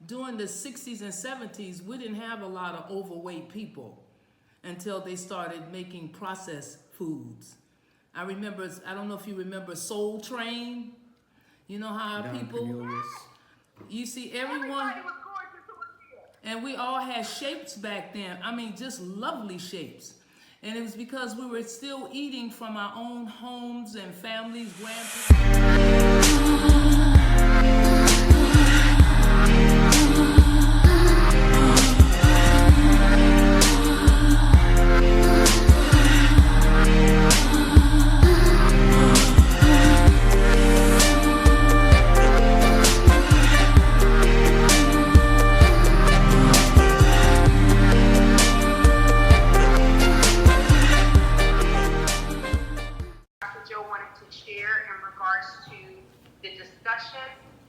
during the 60s and 70s, we didn't have a lot of overweight people until they started making processed foods. I don't know if you remember Soul Train. You know how people, you see everyone, and we all had shapes back then. I mean, just lovely shapes. And it was because we were still eating from our own homes and families, grandparents.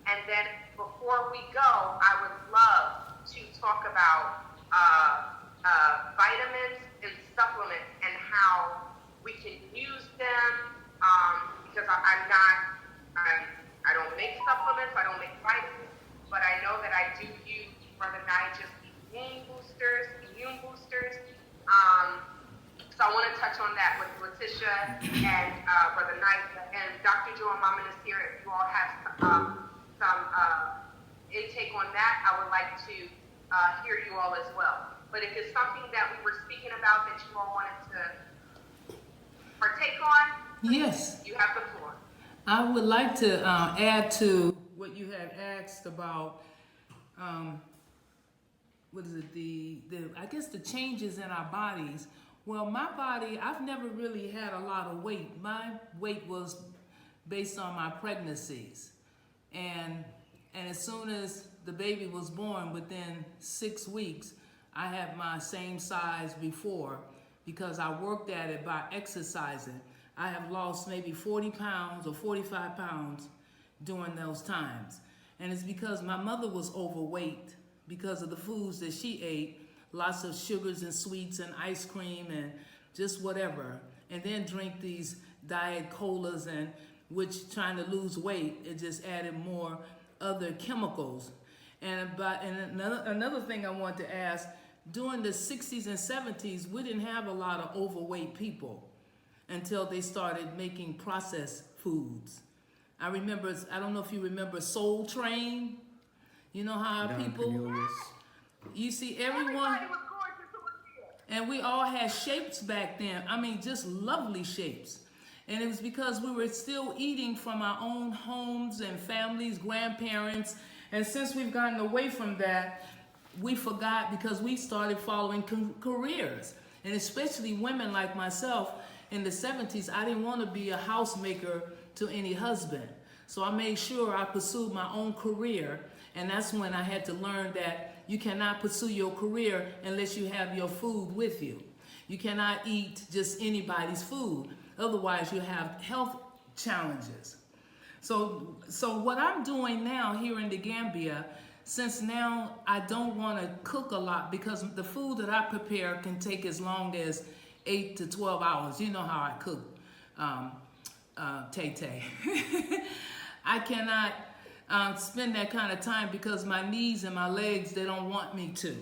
And then before we go, I would love to talk about vitamins and supplements and how we can use them. Because I don't make supplements, I don't make vitamins, but I know that I do use Brother Nigel immune boosters. So I want to touch on that with Letitia and Brother Nigel and Dr. Joe and Mama Nasir. If you all have some intake on that, I would like to hear you all as well. But if it's something that we were speaking about that you all wanted to partake on, yes, you have the floor. I would like to add to what you had asked about, what is it, I guess the changes in our bodies. Well, my body, I've never really had a lot of weight. My weight was based on my pregnancies. And as soon as the baby was born, within 6 weeks, I had my same size before because I worked at it by exercising. I have lost maybe 40 pounds or 45 pounds during those times. And it's because my mother was overweight because of the foods that she ate, lots of sugars and sweets and ice cream and just whatever. And then drink these diet colas, and which trying to lose weight, it just added more other chemicals. And another thing I want to ask, during the 60s and 70s, we didn't have a lot of overweight people until they started making processed foods. I don't know if you remember Soul Train. You know how people, you see everyone, and we all had shapes back then. I mean, just lovely shapes. And it was because we were still eating from our own homes and families, grandparents. And since we've gotten away from that, we forgot because we started following careers. And especially women like myself in the 70s, I didn't want to be a housemaker to any husband. So I made sure I pursued my own career. And that's when I had to learn that you cannot pursue your career unless you have your food with you. You cannot eat just anybody's food. Otherwise, you have health challenges. So what I'm doing now here in the Gambia, since now I don't want to cook a lot because the food that I prepare can take as long as 8 to 12 hours. You know how I cook, Tay-Tay. I cannot spend that kind of time because my knees and my legs, they don't want me to.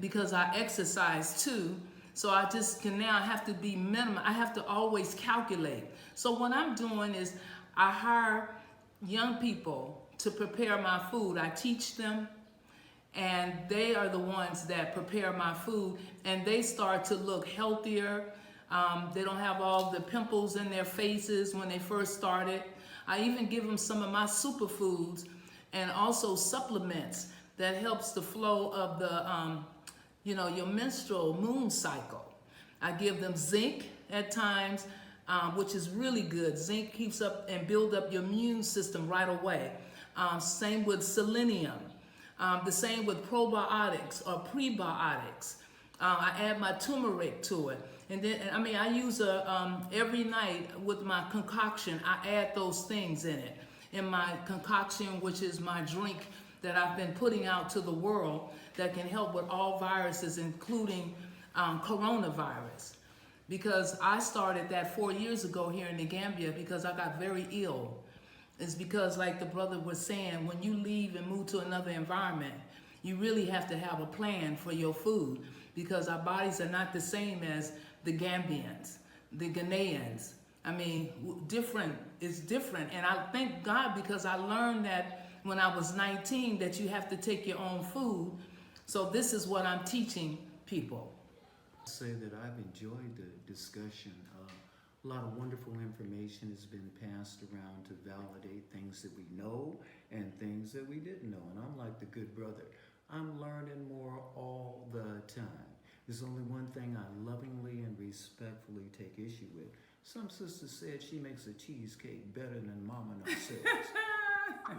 Because I exercise too. So I just can now have to be minimum. I have to always calculate. So what I'm doing is I hire young people to prepare my food. I teach them, and they are the ones that prepare my food, and they start to look healthier. They don't have all the pimples in their faces when they first started. I even give them some of my superfoods and also supplements that helps the flow of the your menstrual moon cycle. I give them zinc at times, which is really good. Zinc keeps up and build up your immune system right away. Same with selenium. The same with probiotics or prebiotics. I add my turmeric to it. And then, I use every night with my concoction, I add those things in it. In my concoction, which is my drink that I've been putting out to the world that can help with all viruses, including coronavirus. Because I started that 4 years ago here in the Gambia because I got very ill. It's because, like the brother was saying, when you leave and move to another environment, You really have to have a plan for your food because our bodies are not the same as the Gambians, the Ghanaians. I mean, different is different. And I thank God because I learned that when I was 19 that you have to take your own food. So this is what I'm teaching people. Say that I've enjoyed the discussion. A lot of wonderful information has been passed around to validate things that we know and things that we didn't know. And I'm like the good brother. I'm learning more all the time. There's only one thing I lovingly and respectfully take issue with. Some sister said she makes a cheesecake better than Mama ourselves.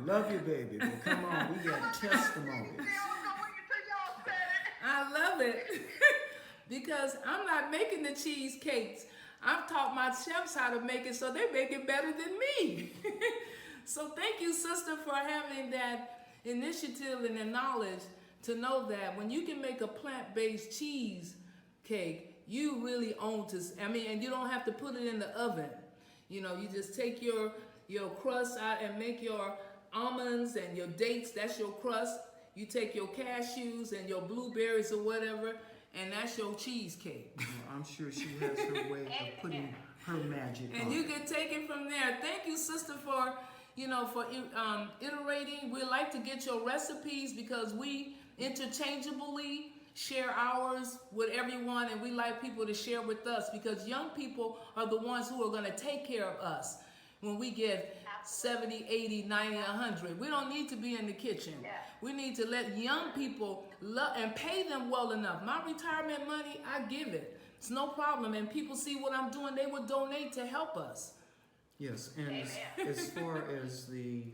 Love you, baby, but come on, we got testimonies. I love it because I'm not making the cheesecakes. I've taught my chefs how to make it so they make it better than me. So thank you, sister, for having that initiative and the knowledge to know that when you can make a plant-based cheesecake, you really own this. I mean, and you don't have to put it in the oven. You know, you just take your crust out and make your almonds and your dates, that's your crust. You take your cashews and your blueberries or whatever, and that's your cheesecake. Well, I'm sure she has her way of putting her magic on. And you can take it from there. Thank you, sister, for iterating. We like to get your recipes because we interchangeably share ours with everyone, and we like people to share with us because young people are the ones who are going to take care of us when we get 70, 80, 90, 100. We don't need to be in the kitchen. Yeah. We need to let young people love and pay them well enough. My retirement money, I give it. It's no problem. And people see what I'm doing, they would donate to help us. Yes, and as far as the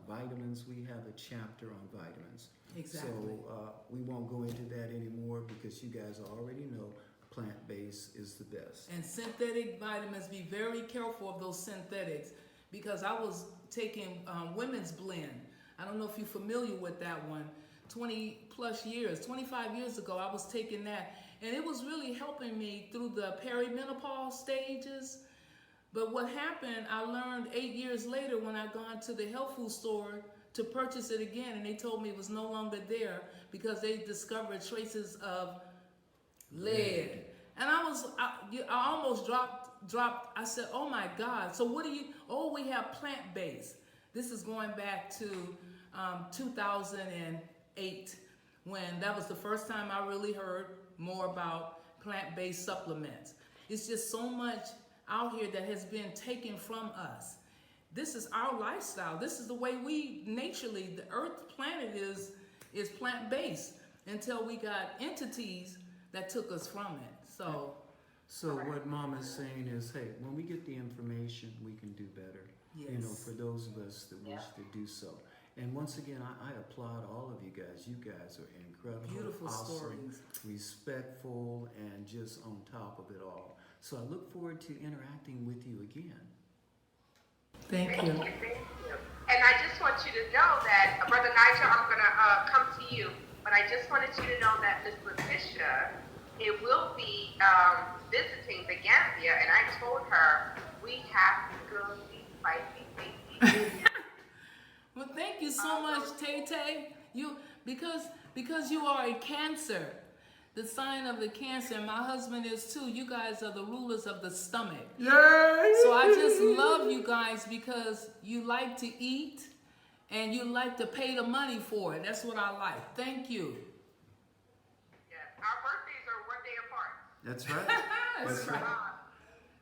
vitamins, we have a chapter on vitamins. Exactly. So we won't go into that anymore because you guys already know plant-based is the best. And synthetic vitamins, be very careful of those synthetics because I was taking women's blend. I don't know if you're familiar with that one. 20 plus years, 25 years ago, I was taking that. And it was really helping me through the perimenopause stages. But what happened, I learned 8 years later when I gone to the health food store to purchase it again, and they told me it was no longer there because they discovered traces of lead. And I almost dropped, I said, oh my God, so what do you, we have plant-based. This is going back to 2008 when that was the first time I really heard more about plant-based supplements. It's just so much out here that has been taken from us. This is our lifestyle. This is the way we naturally, the earth planet is plant-based until we got entities that took us from it. So what Mom is saying is, hey, when we get the information, we can do better. Yes. You know, for those of us that wish to do so. And once again, I applaud all of you guys. You guys are incredible, beautiful awesome, stories, respectful, and just on top of it all. So I look forward to interacting with you again. Thank you. And I just want you to know that, Brother Nigel, I'm going to come to you, but I just wanted you to know that Miss Letitia, it will be visiting the Gambia, and I told her we have to go see spicy. Well, thank you so much, Tay Tay. Because you are a Cancer, the sign of the Cancer, and my husband is too. You guys are the rulers of the stomach. Yay! So I just love you guys because you like to eat and you like to pay the money for it. That's what I like. Thank you. Yes, our birthdays are 1 day apart. That's right. That's right.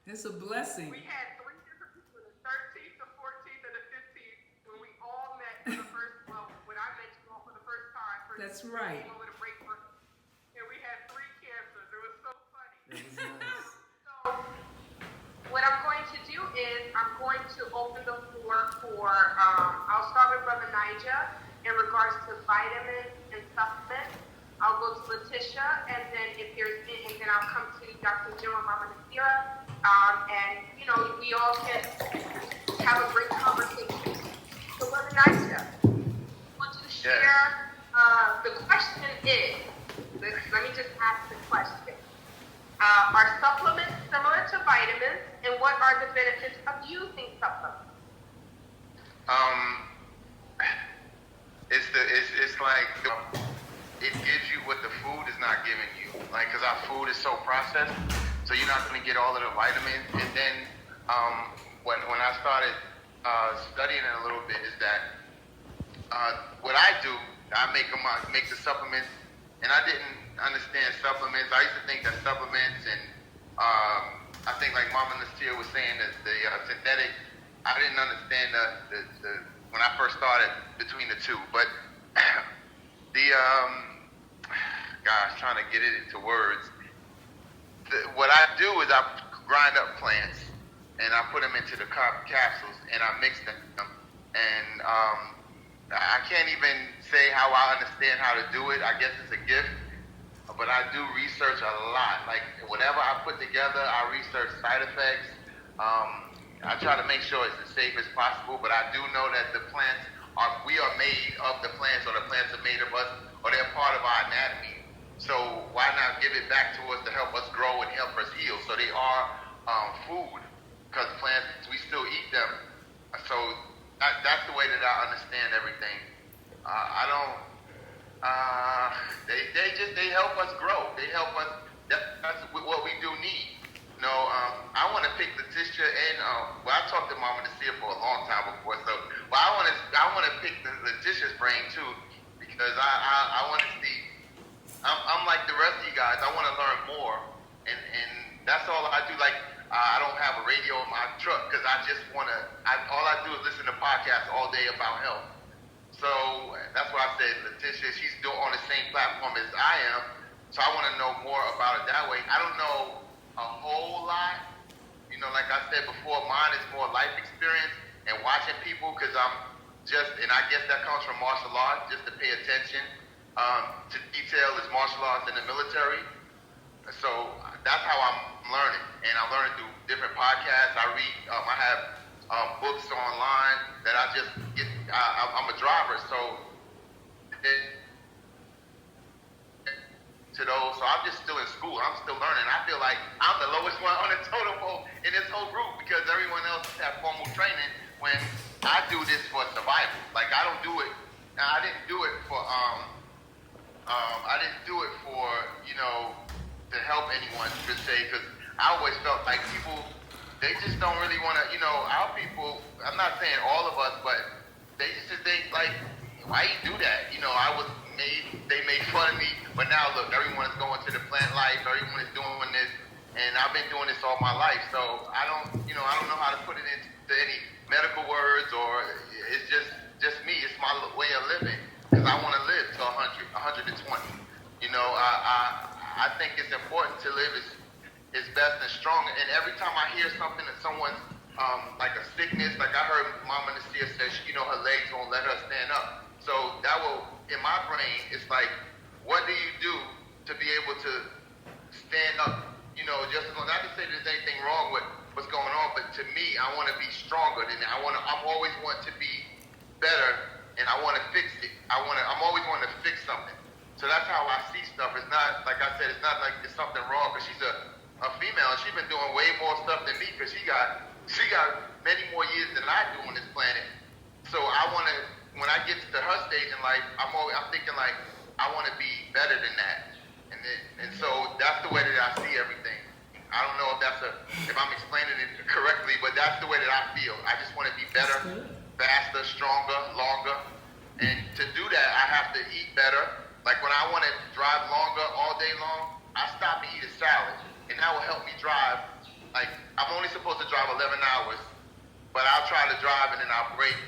It's a blessing. We had 3 different people, the 13th, the 14th, and the 15th, when we all met for the first, when I met you all for the first time. That's right. Over the break for, and we had 3 cancers. It was so funny. That was nice. So, what I'm going to do is I'm going to open the floor for, I'll start with Brother Nigel in regards to vitamins and supplements. I'll go to Letitia, and then if there's, and then I'll come to Dr. Joe and Mama Nasira, and you know we all can have a great conversation. So, Brother Nigel, would you share? The question is, let me just ask the question: are supplements similar to vitamins, and what are the benefits of using supplements? it's like it gives you what the food is not giving you. Like, because our food is so processed, so you're not going to get all of the vitamins. And then when I started studying it a little bit, is that what I do, I make the supplements, and I didn't understand supplements. I used to think that supplements and I think like Mama Nasir was saying that the synthetic, I didn't understand the when I first started between the two, but the gosh, trying to get it into words. What I do is I grind up plants and I put them into the capsules and I mix them, and I can't even say how I understand how to do it. I guess it's a gift, but I do research a lot. Like whatever I put together, I research side effects. I try to make sure it's as safe as possible, but I do know that the plants we are made of the plants, or the plants are made of us, or they're part of our anatomy. So why not give it back to us to help us grow and help us heal? So they are food, because plants, we still eat them. So that's the way that I understand everything. I don't. They help us grow. They help us. That's what we do need. You know, I want to pick Letitia and well, I talked to Mama Nasir for a long time before. So, well, I want to pick Letitia's brain too, because I want to see. I'm like the rest of you guys. I want to learn more, and that's all I do. Like I don't have a radio in my truck because I just want to. All I do is listen to podcasts all day about health. So that's why I said Letitia. She's still on the same platform as I am. So I want to know more about it that way. I don't know a whole lot. You know, like I said before, mine is more life experience and watching people, because I'm just, and I guess that comes from martial arts, just to pay attention to detail as martial arts in the military. So that's how I'm learning, and I'm learning through different podcasts. I read, I have books online that I just get. I'm a driver, so to those. So I'm just still in school. I'm still learning. I feel like I'm the lowest one on the totem pole in this whole group, because everyone else has formal training when I do this for survival. Like I don't do it. I didn't do it for I didn't do it for, you know, to help anyone per se, because I always felt like people, they just don't really want to, you know, our people, I'm not saying all of us, but they just think like, why you do that? You know, they made fun of me, but now look, everyone is going to the plant life, everyone is doing this, and I've been doing this all my life, so I don't know how to put it into any medical words, or it's just me, it's my way of living, because I want to live to 100, 120. You know, I think it's important to live as best and strong, and every time I hear something that someone's like a sickness, like I heard Mama Nasir say, you know, her legs won't let her stand up. So that will, in my brain, it's like, what do you do to be able to stand up? You know, just not to say there's anything wrong with what's going on, but to me, I want to be stronger than that. I'm always want to be better, and I want to fix it. I'm always wanting to fix something. So that's how I see stuff. It's not, like I said, it's not like there's something wrong, because she's a female, and she's been doing way more stuff than me, because she got many more years than I do on this planet. So I want to, when I get to her stage in life, I'm thinking like, I want to be better than that. And so that's the way that I see everything. I don't know if I'm explaining it correctly, but that's the way that I feel. I just want to be better, faster, stronger, longer. And to do that, I have to eat better. Like when I want to drive longer all day long, I stop and eat a salad. And that will help me drive. Like, I'm only supposed to drive 11 hours, but I'll try to drive and then I'll break.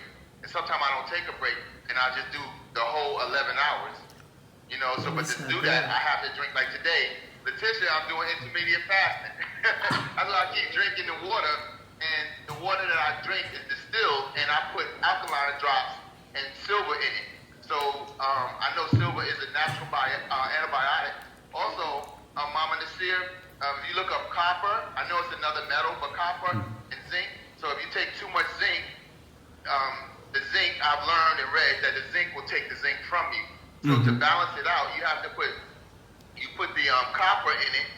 And sometimes I don't take a break, and I'll just do the whole 11 hours. You know, so but to do that, I have to drink. Like today, Letitia, I'm doing intermediate fasting. That's why I keep drinking the water, and the water that I drink is distilled, and I put alkaline drops and silver in it. So I know silver is a natural antibiotic. Also, Mama Nasir, if you look up copper, I know it's another metal, but copper and zinc. So if you take too much zinc, the zinc, I've learned and read that the zinc will take the zinc from you. So to balance it out, you have to put the copper in it.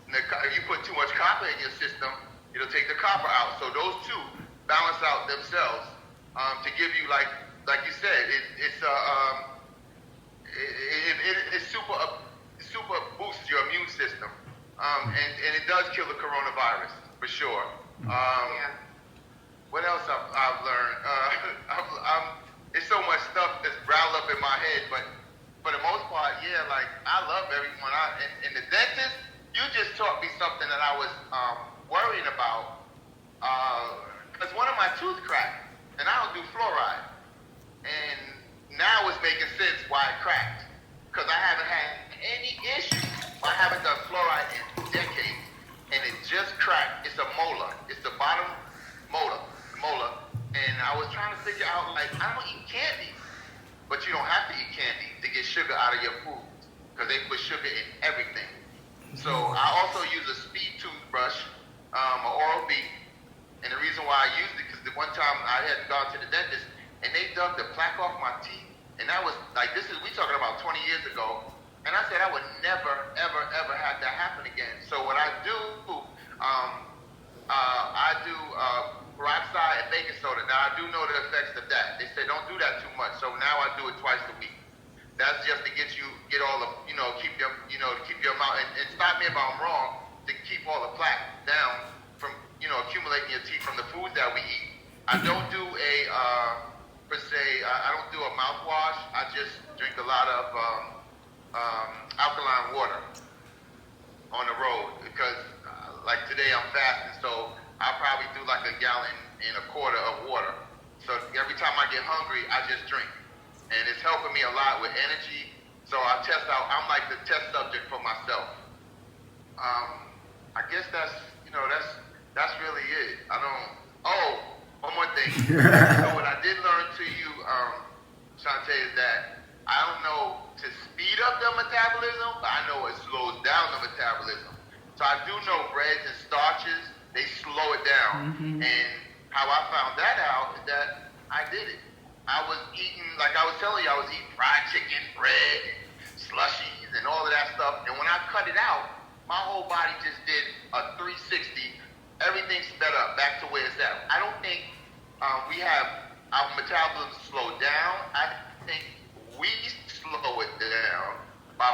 And if you put too much copper in your system, it'll take the copper out. So those two balance out themselves to give you like like you said, it super boosts your immune system, and it does kill the coronavirus for sure. Yeah. What else I've learned? It's so much stuff that's riled up in my head, but for the most part, yeah, like I love everyone. And the dentist, you just taught me something that I was worrying about, because one of my tooth cracked, and I don't do fluoride, and now it's making sense why it cracked, because I haven't had any issue. I haven't done fluoride in decades, and it just cracked. It's a molar. It's the bottom molar. And I was trying to figure out, like, I don't eat candy, but you don't have to eat candy to get sugar out of your food, because they put sugar in everything. So I also use a speed toothbrush, an Oral-B, and the reason why I used it, because the one time I had gone to the dentist, and they dug the plaque off my teeth, and that was, like, we talking about 20 years ago, and I said I would never, ever, ever have that happen again. So what I do, I do peroxide and baking soda. Now I do know the effects of that. They say don't do that too much. So now I do it twice a week. That's just to get all the, keep your mouth, and stop me if I'm wrong, to keep all the plaque down from, accumulating your teeth from the foods that we eat. I don't do I don't do a mouthwash. I just drink a lot of alkaline water on the road, because like today I'm fasting, so I'll probably do like a gallon and a quarter of water. So every time I get hungry, I just drink. And it's helping me a lot with energy. So I test out, I'm like the test subject for myself. I guess that's really it. One more thing. So what I did learn to you, Shantae, is that I don't know to speed up the metabolism, but I know it slows down the metabolism. So I do know breads and starches, they slow it down. Mm-hmm. And how I found that out is that I did it. I was eating, like I was telling you, I was eating fried chicken, bread, slushies, and all of that stuff. And when I cut it out, my whole body just did a 360. Everything's sped up, back to where it's at. I don't think we have our metabolism slowed down. I think we slow it down by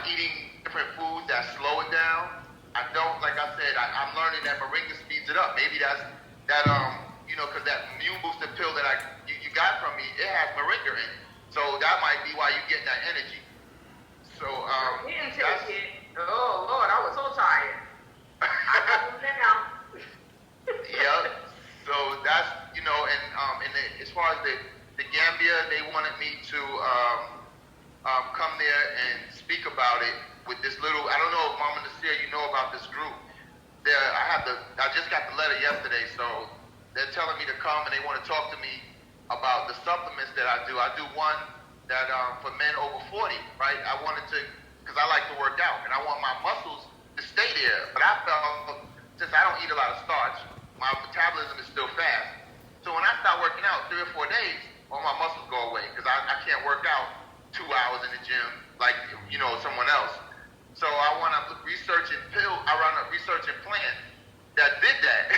eating different foods that slow it down. I don't, like I said, I'm learning that moringa speeds it up. Maybe that's because that immune booster pill that you got from me, it has moringa in it. So that might be why you're getting that energy. So He didn't take it. Oh Lord, I was so tired. I got him down. Yeah. So that's as far as the Gambia, they wanted me to come there and speak about it with this little. I don't know if Mama Nasir, you know about this group. I just got the letter yesterday, so they're telling me to come and they want to talk to me about the supplements that I do. I do one that for men over 40, right? I wanted to, because I like to work out and I want my muscles to stay there. But I felt, since I don't eat a lot of starch, my metabolism is still fast. So when I start working out 3 or 4 days, all my muscles go away, because I can't work out 2 hours in the gym like someone else. So I want to research and plan that did that.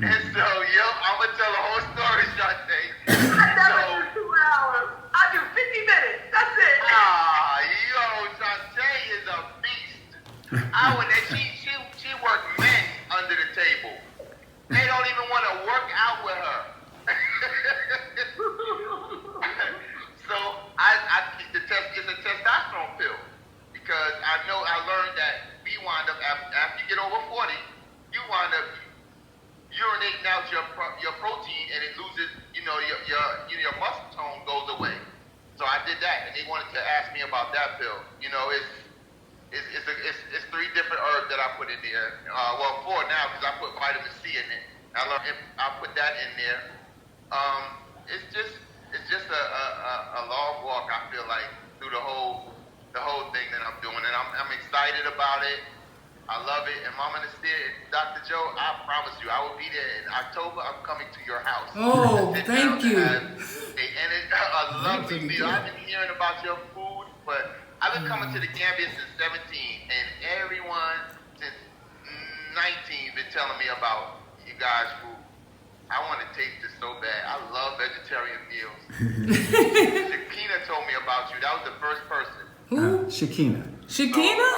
And so, I'm going to tell the whole story, Shantae. I never do 2 hours. I do 50 minutes. That's it. Shantae is a beast. She worked men under the table. They don't even want to work out with her. So it's a testosterone pill, because I learned that we wind up after you get over 40, you wind up urinating out your protein, and it loses, your muscle tone goes away. So I did that, and they wanted to ask me about that pill. It's 3 different herbs that I put in there. 4 now, because I put vitamin C in it. I put that in there. It's just a long walk, I feel like, through the whole thing that I'm doing, and I'm excited about it. I love it. And Mama Nasir, Dr. Joe, I promise you, I will be there in October. I'm coming to your house. Oh, thank you. A lovely meal. I've been hearing about your food, but I've been coming to the Gambia since 17, and everyone since 19 been telling me about you guys' food. I want to taste this so bad. I love vegetarian meals. Shakina told me about you. That was the first person. Who? Shakina. Shakina? So,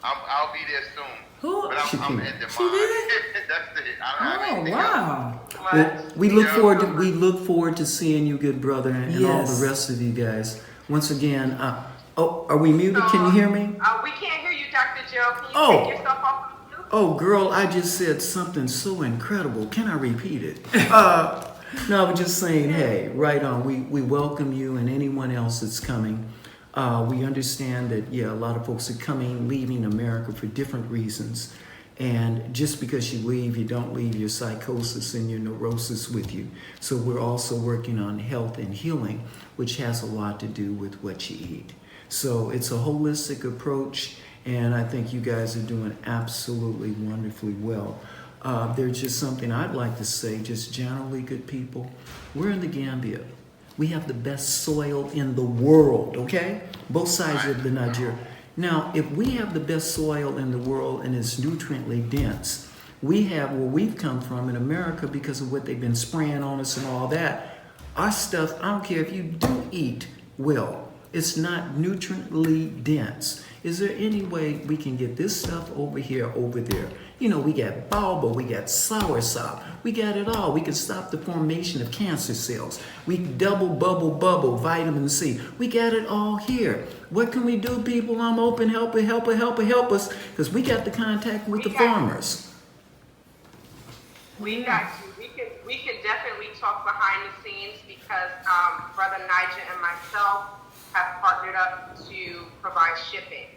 I'll be there soon. Who? But I'm Shakina. in demand. She did? That's it. I don't have Oh, anything wow. Well, we look Yeah. forward to seeing you, good brother, and all Yes. the rest of you guys. Once again, are we muted? Can you hear me? We can't hear you, Dr. Joe. Can you Oh. take yourself off of mute? Oh, girl, I just said something so incredible. Can I repeat it? No, I was just saying, hey, right on. We welcome you and anyone else that's coming. We understand that, yeah, a lot of folks are coming, leaving America for different reasons. And just because you leave, you don't leave your psychosis and your neurosis with you. So we're also working on health and healing, which has a lot to do with what you eat. So it's a holistic approach, and I think you guys are doing absolutely wonderfully well. There's just something I'd like to say, just generally, good people. We're in the Gambia. We have the best soil in the world, okay? Both sides of the Nigeria. Now, if we have the best soil in the world and it's nutriently dense, we have where we've come from in America because of what they've been spraying on us and all that. Our stuff, I don't care if you do eat well, it's not nutriently dense. Is there any way we can get this stuff over here, over there? You know, we got baobab, we got soursop, we got it all. We can stop the formation of cancer cells. We double, bubble, vitamin C. We got it all here. What can we do, people? I'm open, help us, because we got the contact with the farmers. We got you. We could definitely talk behind the scenes because Brother Nigel and myself have partnered up to provide shipping.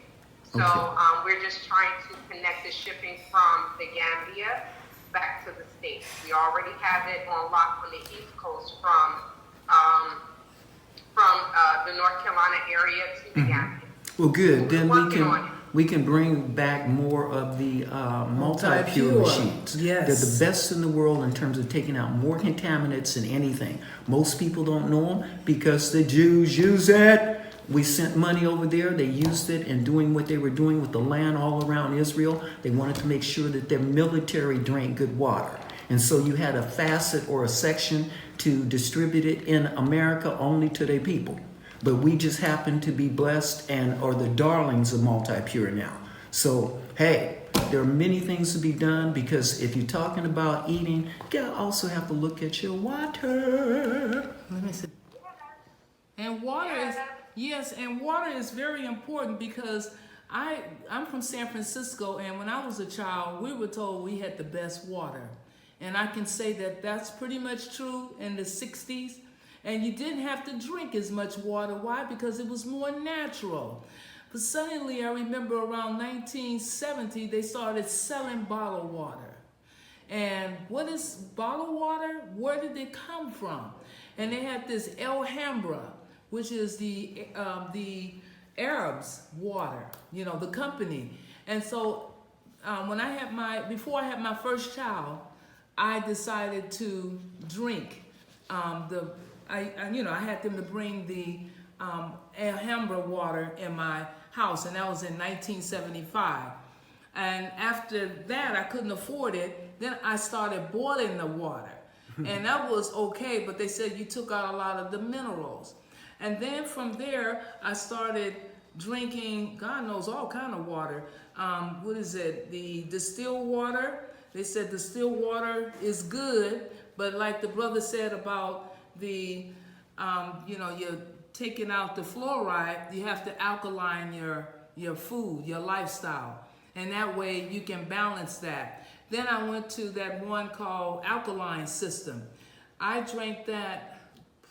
So Okay. we're just trying to connect the shipping from the Gambia back to the States. We already have it on lock on the East Coast from the North Carolina area to the Gambia. Well, good. Then We're working on it. we can bring back more of the multi-pure Multi-pure. machines. Yes. They're the best in the world in terms of taking out more contaminants than anything. Most people don't know them because the Jews use it. We sent money over there. They used it in doing what they were doing with the land all around Israel. They wanted to make sure that their military drank good water. And so you had a facet or a section to distribute it in America only to their people. But we just happen to be blessed and are the darlings of multi-pure now. So, hey, there are many things to be done because if you're talking about eating, you also have to look at your water. Let me see. And water is, yes, and water is very important because I'm from San Francisco, and when I was a child, we were told we had the best water. And I can say that that's pretty much true in the 60s. And you didn't have to drink as much water. Why? Because it was more natural. But suddenly, I remember around 1970, they started selling bottled water. And what is bottled water? Where did it come from? And they had this Alhambra, which is the Arabs' water, you know, the company. And so before I had my first child, I decided to drink I had them to bring the Alhambra water in my house, and that was in 1975. And after that, I couldn't afford it. Then I started boiling the water, and that was okay, but they said you took out a lot of the minerals. And then from there, I started drinking, God knows, all kind of water. The distilled water. They said distilled water is good, but like the brother said about the, you're taking out the fluoride, you have to alkaline your food, your lifestyle. And that way you can balance that. Then I went to that one called Alkaline System. I drank that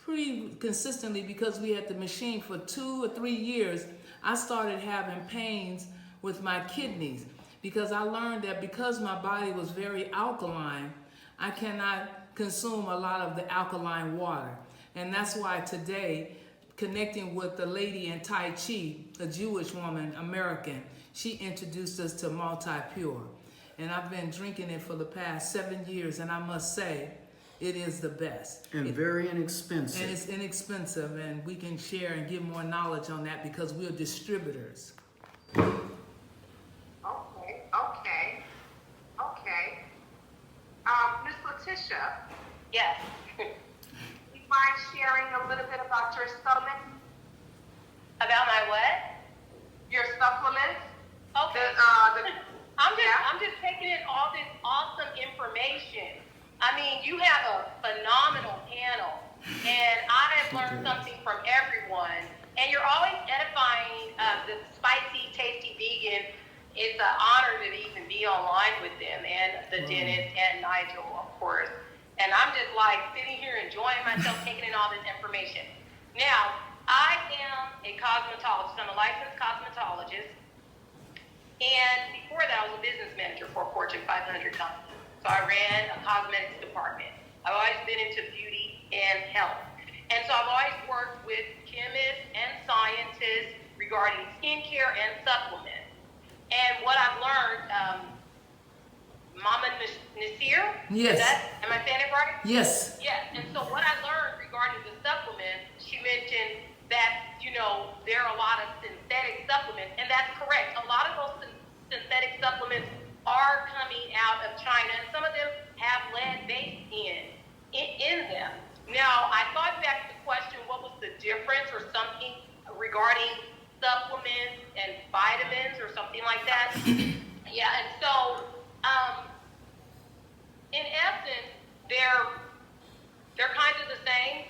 pretty consistently because we had the machine for 2 or 3 years. I started having pains with my kidneys because I learned that because my body was very alkaline, I cannot consume a lot of the alkaline water. And that's why today, connecting with the lady in Tai Chi, a Jewish woman, American, she introduced us to multi-pure. And I've been drinking it for the past 7 years, and I must say, it is the best. And very inexpensive. And it's inexpensive, and we can share and give more knowledge on that because we're distributors. Okay. Miss Letitia, Yes. Do you mind sharing a little bit about your supplements? About my what? Your supplements. Okay. I'm just taking in all this awesome information. I mean, you have a phenomenal panel, and I have learned something from everyone. And you're always edifying the spicy, tasty vegan. It's an honor to even be online with them, and the dentist and Nigel, of course. And I'm just like sitting here enjoying myself, taking in all this information. Now, I am a cosmetologist. I'm a licensed cosmetologist. And before that, I was a business manager for a Fortune 500 company. So I ran a cosmetics department. I've always been into beauty and health. And so I've always worked with chemists and scientists regarding skincare and supplements. And what I've learned, Mama Nasir? Yes. Am I saying it right? Yes. Yes. And so what I learned regarding the supplements, she mentioned that, you know, there are a lot of synthetic supplements, and that's correct. A lot of those synthetic supplements are coming out of China, and some of them have lead-based in them. Now, I thought back to the question, what was the difference or something regarding supplements and vitamins or something like that? Yeah, and so, in essence, they're kind of the same.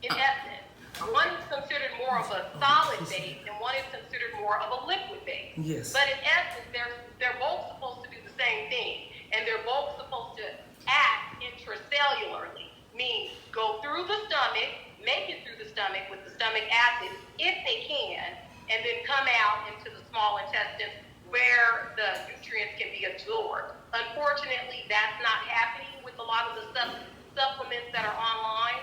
In essence, one is considered more of a solid base, and one is considered more of a liquid base. Yes. But in essence, they're both supposed to do the same thing, and they're both supposed to act intracellularly, meaning go through the stomach, make it through the stomach with the stomach acid, if they can, and then come out into the small intestines where the nutrients can be absorbed. Unfortunately, that's not happening with a lot of the supplements that are online.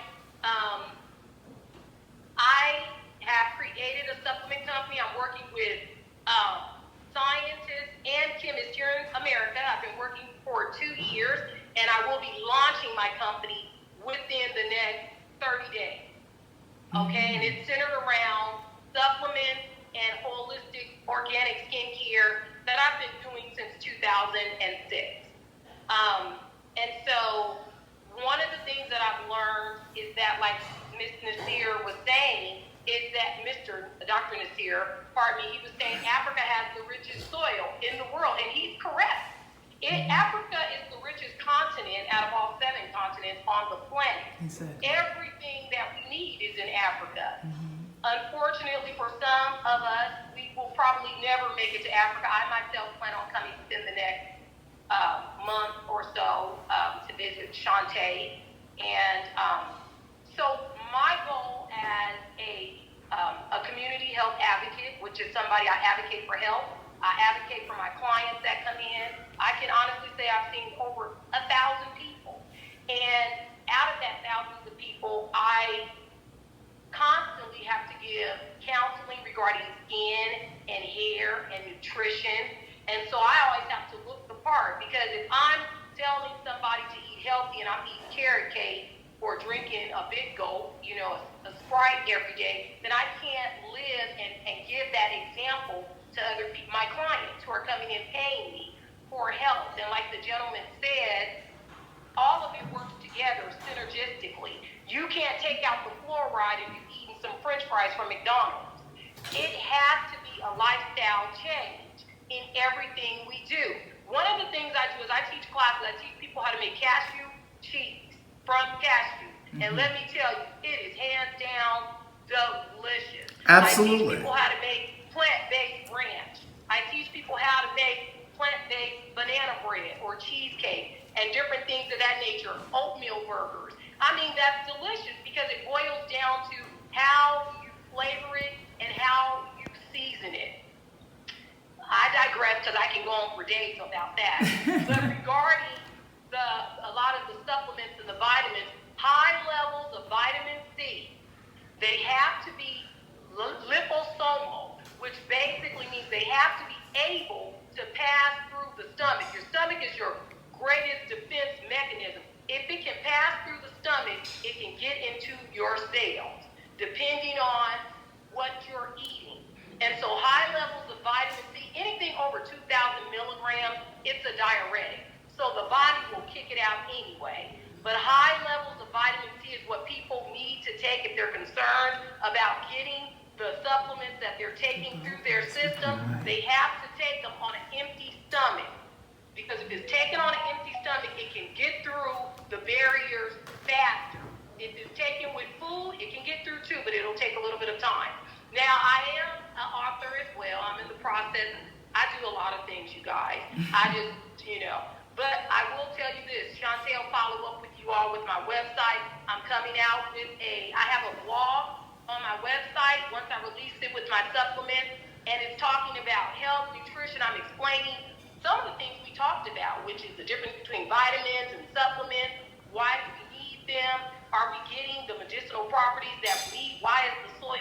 I have created a supplement company. I'm working with scientists and chemists here in America. I've been working for 2 years, and I will be launching my company within the next 30 days. Okay, and it's centered around supplements and holistic organic skincare that I've been doing since 2006. And so one of the things that I've learned is that, like Ms. Nasir was saying, is that Dr. Nasir, pardon me, he was saying Africa has the richest soil in the world, and he's correct. Africa is the richest continent out of all 7 continents on the planet. Exactly. Everything that we need is in Africa. Unfortunately, for some of us, we will probably never make it to Africa. I myself plan on coming within the next month or so to visit Shantae. And so my goal as a community health advocate, which is somebody I advocate for health, I advocate for my clients that come in. I can honestly say I've seen over 1,000 people. And out of that thousands of people, I constantly have to give counseling regarding skin and hair and nutrition. And so I always have to look the part, because if I'm telling somebody to eat healthy and I'm eating carrot cake or drinking a Big Gulp, you know, a Sprite every day, then I can't live and give that example to other people, my clients who are coming in paying me for health. And like the gentleman said, all of it works together synergistically. You can't take out the fluoride if you've eaten some French fries from McDonald's. It has to be a lifestyle change in everything we do. One of the things I do is I teach classes. I teach people how to make cashew cheese from cashew. And let me tell you, it is hands down delicious. Absolutely. I teach people how to make plant-based ranch. I teach people how to make plant-based banana bread or cheesecake and different things of that nature, oatmeal burgers. I mean, that's delicious because it boils down to how you flavor it and how you season it. I digress because I can go on for days about that. But regarding a lot of the supplements and the vitamins, high levels of vitamin C, they have to be liposomal, which basically means they have to be able to pass through the stomach. Your stomach is your greatest defense mechanism. If it can pass through the stomach, it can get into your cells, depending on what you're eating. And so high levels of vitamin C, anything over 2,000 milligrams, it's a diuretic. So the body will kick it out anyway. But high levels of vitamin C is what people need to take if they're concerned about getting the supplements that they're taking through their system. They have to take them on an empty stomach. Because if it's taken on an empty stomach, it can get through the barriers faster. If it's taken with food, it can get through too, but it'll take a little bit of time. Now, I am an author as well. I'm in the process. I do a lot of things, you guys. I just, but I will tell you this. Chantel, follow up with you all with my website. I'm coming out with I have a blog on my website once I release it with my supplement, and it's talking about health, nutrition. I'm explaining some of the things we talked about, which is the difference between vitamins and supplements. Why do we need them? Are we getting the medicinal properties that we need? Why is the soil